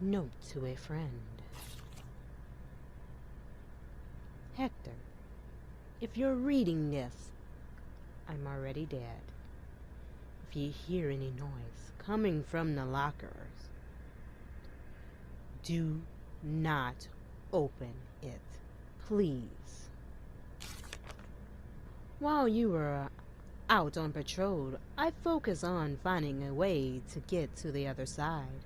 Note to a friend. Hector, if you're reading this, I'm already dead. If you hear any noise coming from the lockers, do not open it, please. While you were out on patrol, I focused on finding a way to get to the other side.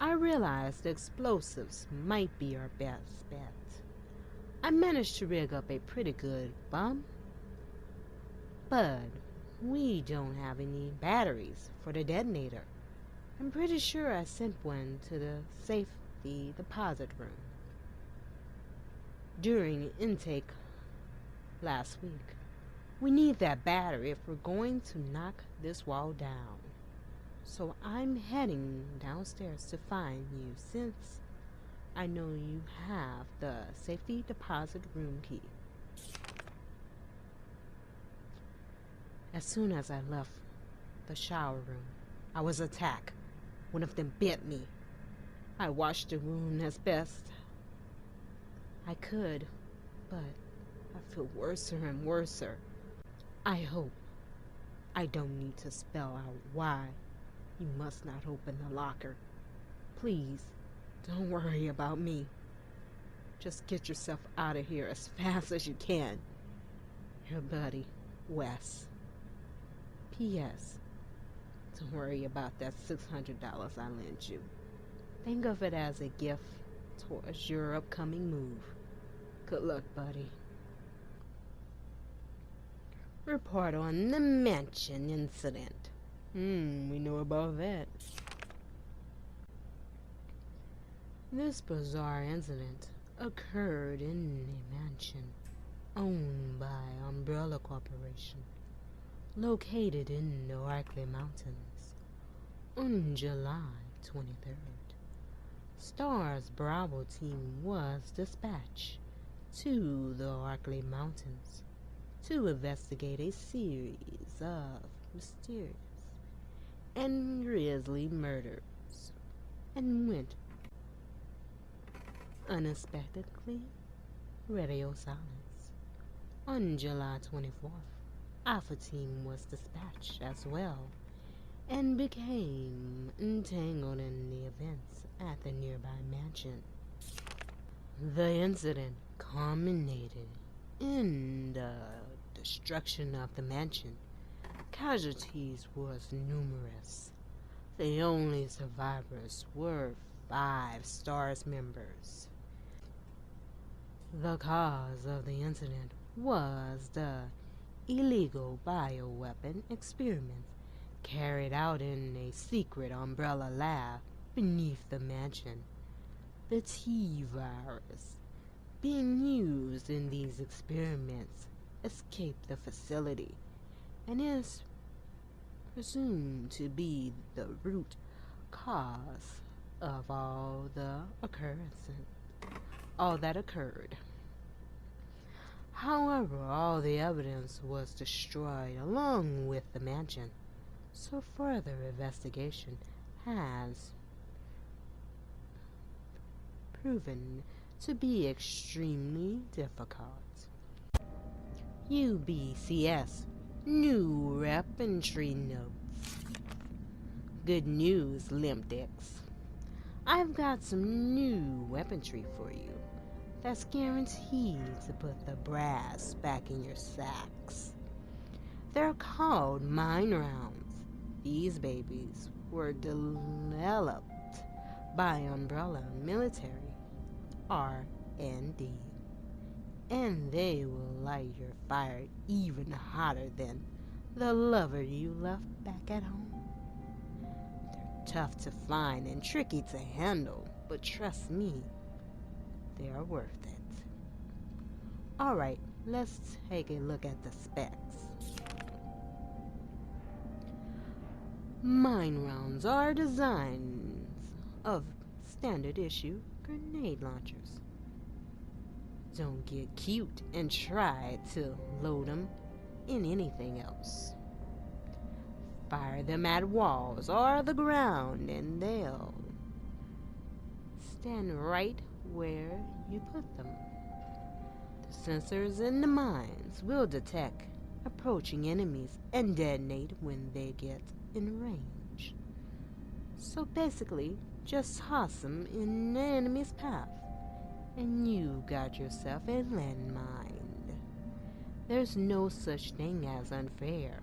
I realized explosives might be our best bet. I managed to rig up a pretty good bomb, but we don't have any batteries for the detonator. I'm pretty sure I sent one to the safety deposit room during intake last week. We need that battery if we're going to knock this wall down. So I'm heading downstairs to find you, since I know you have the safety deposit room key. As soon as I left the shower room, I was attacked. One of them bit me. I washed the wound as best I could, but I feel worser and worser. I hope I don't need to spell out why you must not open the locker. Please, don't worry about me. Just get yourself out of here as fast as you can. Your buddy, Wes. P.S. Don't worry about that $600 I lent you. Think of it as a gift towards your upcoming move. Good luck, buddy. Report on the mansion incident. We know about that. This bizarre incident occurred in a mansion owned by Umbrella Corporation, located in the Arkley Mountains, on July 23rd. STAR's Bravo team was dispatched to the Arkley Mountains to investigate a series of mysterious and grisly murders, and went unexpectedly radio silence. On July 24th, Alpha Team was dispatched as well, and became entangled in the events at the nearby mansion. The incident culminated in the destruction of the mansion. Casualties was numerous. The only survivors were 5 STARS members. The cause of the incident was the illegal bioweapon experiment carried out in a secret Umbrella lab beneath the mansion. The T-virus being used in these experiments escaped the facility and is presumed to be the root cause of all that occurred. However, all the evidence was destroyed along with the mansion, so further investigation has proven to be extremely difficult. UBCS New Weaponry Notes. Good news, Limpdicks. I've got some new weaponry for you that's guaranteed to put the brass back in your sacks. They're called mine rounds. These babies were developed by Umbrella Military, R&D, and they will light your fire even hotter than the lover you left back at home. They're tough to find and tricky to handle, but trust me, they are worth it. Alright, let's take a look at the specs. Mine rounds are designs of standard issue grenade launchers. Don't get cute and try to load them in anything else. Fire them at walls or the ground and they'll stand right where you put them. The sensors in the mines will detect approaching enemies and detonate when they get in range. So basically, just toss them in the enemy's path, and you got yourself a landmine. There's no such thing as unfair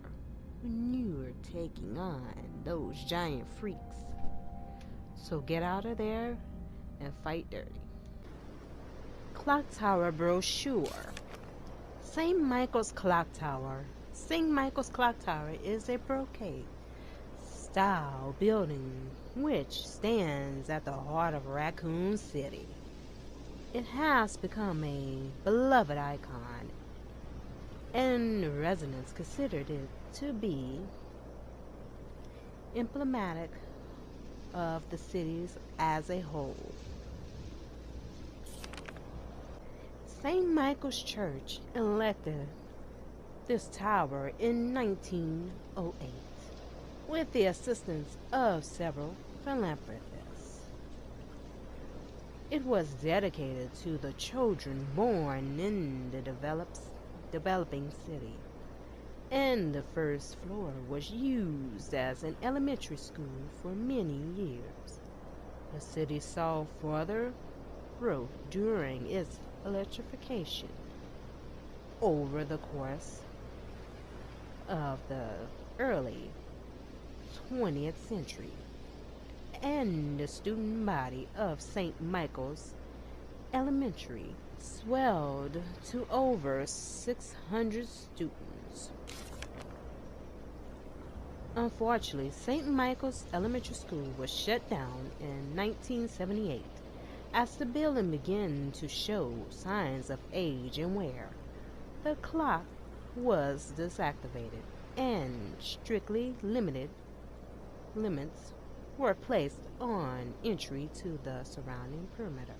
when you're taking on those giant freaks. So get out of there and fight dirty. Clock Tower brochure. St. Michael's Clock Tower. St. Michael's Clock Tower is a brocade style building which stands at the heart of Raccoon City. It has become a beloved icon, and residents considered it to be emblematic of the cities as a whole. St. Michael's Church erected this tower in 1908 with the assistance of several philanthropists. It was dedicated to the children born in the developing city, and the first floor was used as an elementary school for many years. The city saw further growth during its electrification over the course of the early 20th century, and the student body of St. Michael's Elementary swelled to over 600 students. Unfortunately, St. Michael's Elementary School was shut down in 1978 as the building began to show signs of age and wear. The clock was deactivated and strictly limits were placed on entry to the surrounding perimeter.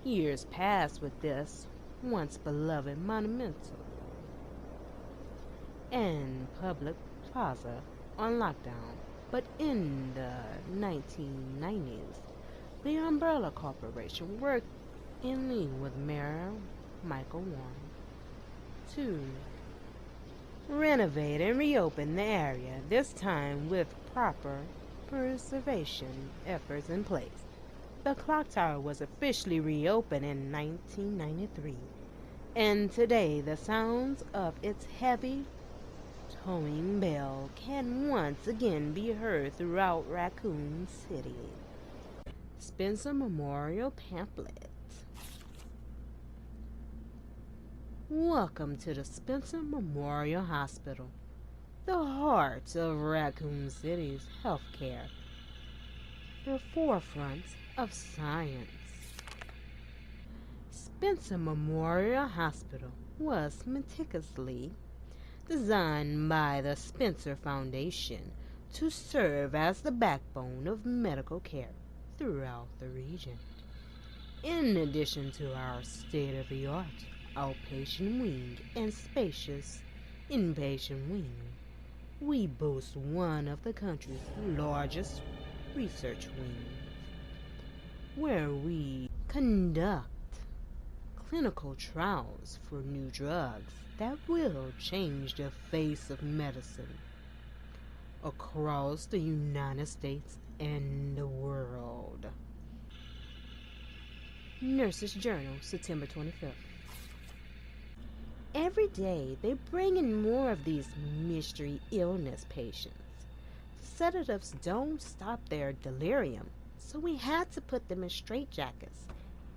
Years passed with this once beloved monumental and public plaza on lockdown, but in the 1990s, the Umbrella Corporation worked in league with Mayor Michael Warren to renovate and reopen the area, this time with proper preservation efforts in place. The clock tower was officially reopened in 1993, and today the sounds of its heavy tolling bell can once again be heard throughout Raccoon City. Spencer Memorial Pamphlet. Welcome to the Spencer Memorial Hospital, the heart of Raccoon City's healthcare, the forefront of science. Spencer Memorial Hospital was meticulously designed by the Spencer Foundation to serve as the backbone of medical care throughout the region. In addition to our state-of-the-art outpatient wing and spacious inpatient wing, we boast one of the country's largest research wings, where we conduct clinical trials for new drugs that will change the face of medicine across the United States and the world. Nurses Journal, September 25th. Every day, they bring in more of these mystery illness patients. The sedatives don't stop their delirium, so we had to put them in straitjackets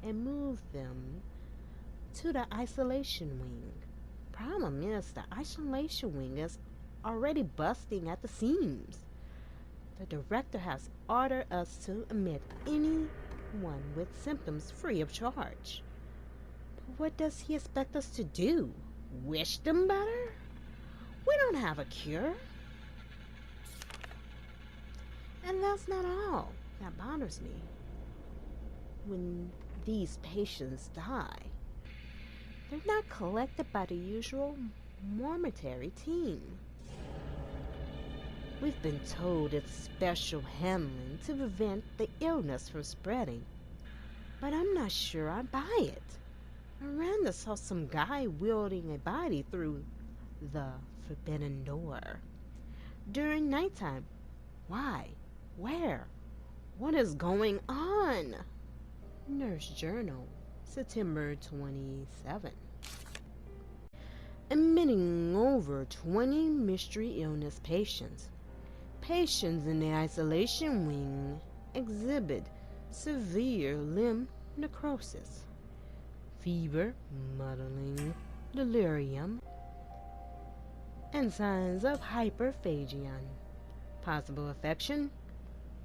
and move them to the isolation wing. Problem is, the isolation wing is already busting at the seams. The director has ordered us to admit anyone with symptoms free of charge. But what does he expect us to do? Wish them better? We don't have a cure. And that's not all that bothers me. When these patients die, they're not collected by the usual mortuary team. We've been told it's special handling to prevent the illness from spreading, but I'm not sure I buy it. Miranda saw some guy wielding a body through the forbidden door. During nighttime. Why? Where? What is going on? Nurse Journal, September 27. Admitting over 20 mystery illness patients. Patients in the isolation wing exhibit severe limb necrosis, fever, muddling, delirium, and signs of hyperphagia. Possible infection?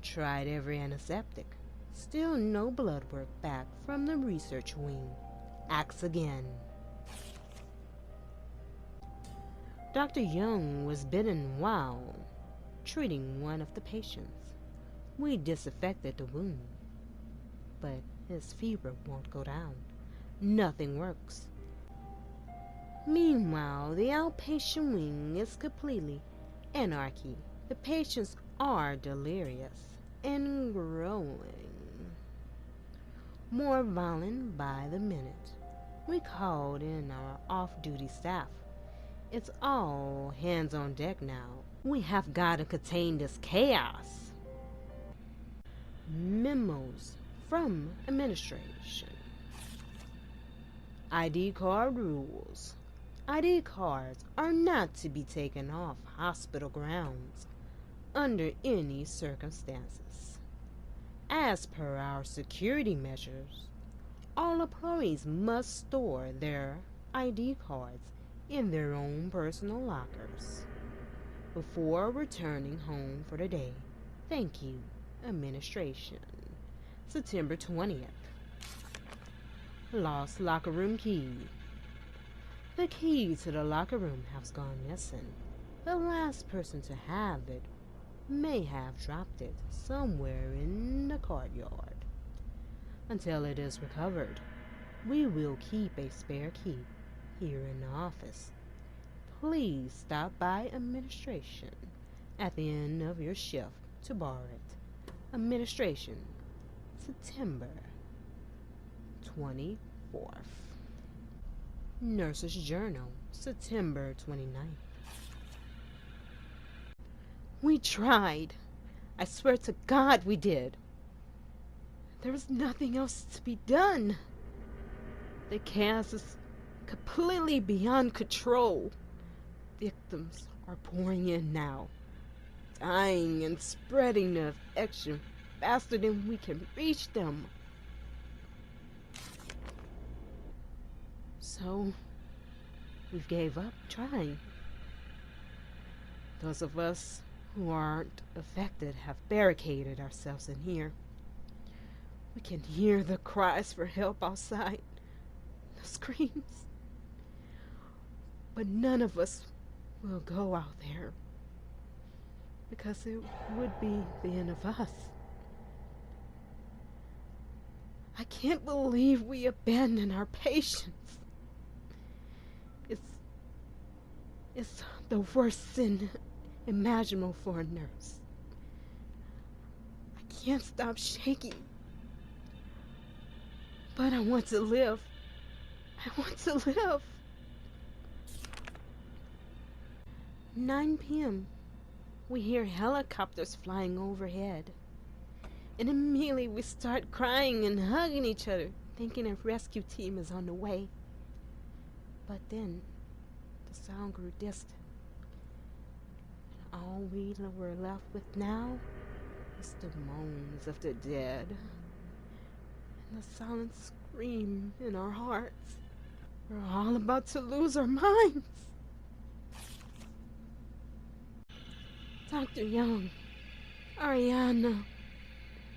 Tried every antiseptic. Still no blood work back from the research wing. Axe again. Dr. Young was bitten while treating one of the patients. We disinfected the wound, but his fever won't go down. Nothing works. Meanwhile, the outpatient wing is completely anarchy. The patients are delirious and growing more violent by the minute. We called in our off-duty staff. It's all hands on deck now. We have got to contain this chaos. Memos from administration. ID card rules. ID cards are not to be taken off hospital grounds under any circumstances. As per our security measures, all employees must store their ID cards in their own personal lockers before returning home for the day. Thank you, Administration. September 20th. Lost locker room key. The key to the locker room has gone missing. The last person to have it may have dropped it somewhere in the courtyard. Until it is recovered, we will keep a spare key here in the office. Please stop by administration at the end of your shift to borrow it. Administration, September 24th. Nurse's Journal, September 29th. We tried. I swear to God we did. There was nothing else to be done. The chaos is completely beyond control. Victims are pouring in now, dying and spreading the infection faster than we can reach them. So, we gave up trying. Those of us who aren't affected have barricaded ourselves in here. We can hear the cries for help outside, the screams. But none of us will go out there, because it would be the end of us. I can't believe we abandoned our patients. It's the worst sin imaginable for a nurse. I can't stop shaking. But I want to live. I want to live. 9 p.m. We hear helicopters flying overhead. And immediately we start crying and hugging each other, thinking a rescue team is on the way. But then the sound grew distant. And all we were left with now is the moans of the dead. And the silent scream in our hearts. We're all about to lose our minds. Dr. Young, Ariana,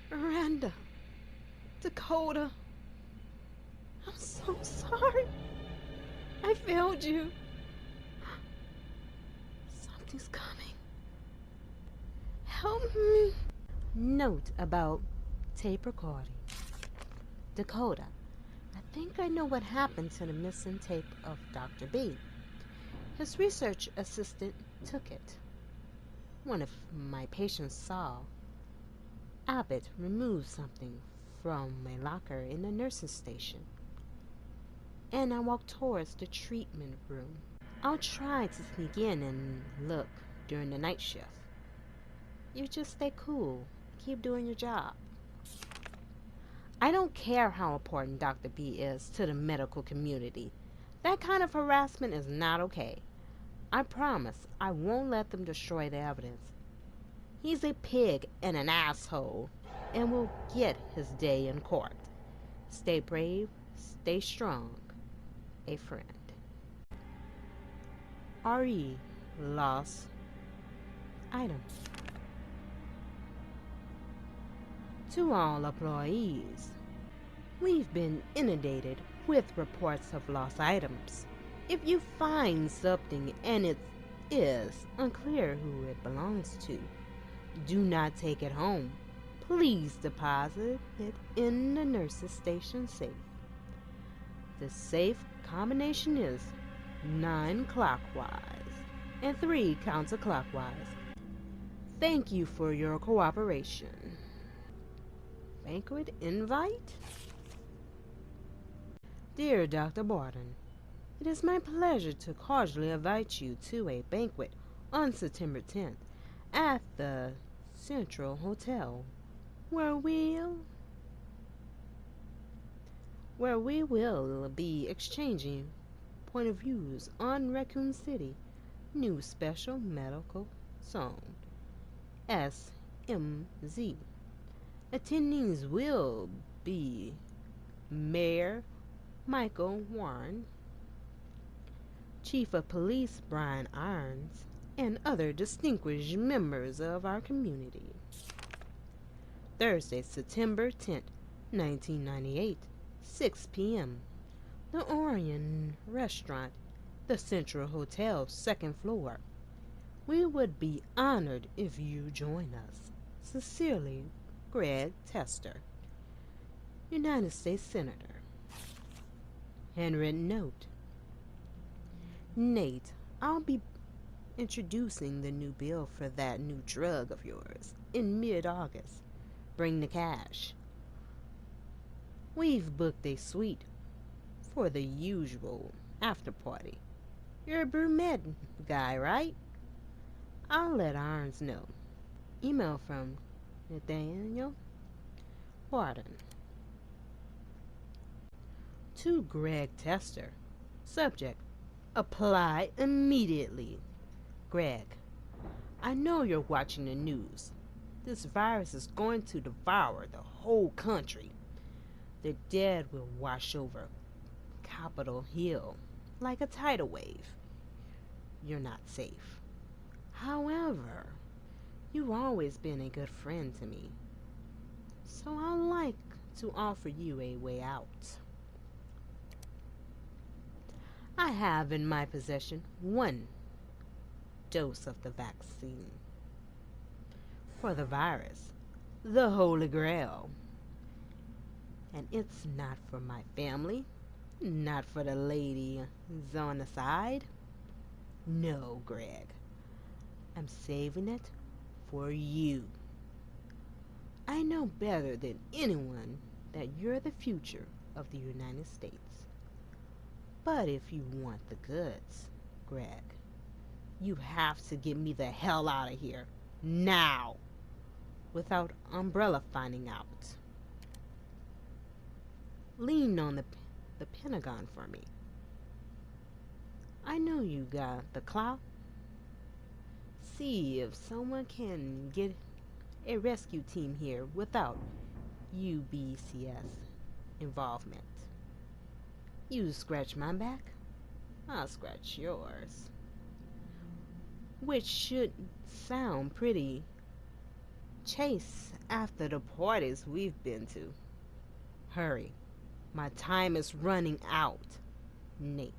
Miranda, Dakota, I'm so sorry. I failed you. Something's coming. Help me. Note about tape recording. Dakota, I think I know what happened to the missing tape of Dr. B. His research assistant took it. One of my patients saw Abbott remove something from a locker in the nurse's station, and I walk towards the treatment room. I'll try to sneak in and look during the night shift. You just stay cool. Keep doing your job. I don't care how important Dr. B is to the medical community. That kind of harassment is not okay. I promise I won't let them destroy the evidence. He's a pig and an asshole, and will get his day in court. Stay brave, stay strong. A friend. RE lost item. To all employees, we've been inundated with reports of lost items. If you find something and it is unclear who it belongs to, do not take it home. Please deposit it in the nurse's station safe. The safe combination is 9 clockwise and 3 counterclockwise. Thank you for your cooperation. Banquet invite? Dear Dr. Barton, it is my pleasure to cordially invite you to a banquet on September 10th at the Central Hotel, where we will be exchanging point of views on Raccoon City new special medical song, SMZ. Attendees will be Mayor Michael Warren, Chief of Police Brian Irons, and other distinguished members of our community. Thursday, September 10th, 1998, 6 p.m. The Orion Restaurant, the Central Hotel, 2nd floor. We would be honored if you join us. Sincerely, Greg Tester, United States Senator. Handwritten note. Nate, I'll be introducing the new bill for that new drug of yours in mid-August. Bring the cash. We've booked a suite for the usual after party. You're a brunette guy, right? I'll let Irons know. Email from Nathaniel Barton. To Greg Tester. Subject: apply immediately. Greg, I know you're watching the news. This virus is going to devour the whole country. The dead will wash over Capitol Hill like a tidal wave. You're not safe. However, you've always been a good friend to me, so I'd like to offer you a way out. I have in my possession 1 dose of the vaccine for the virus, the Holy Grail. And it's not for my family, not for the ladies on the side. No, Greg. I'm saving it for you. I know better than anyone that you're the future of the United States. But if you want the goods, Greg, you have to get me the hell out of here, now, without Umbrella finding out. Lean on the Pentagon for me. I know you got the clout. See if someone can get a rescue team here without UBCS involvement. You scratch my back, I'll scratch yours. Which should sound pretty chase after the parties we've been to. Hurry, my time is running out. Nate.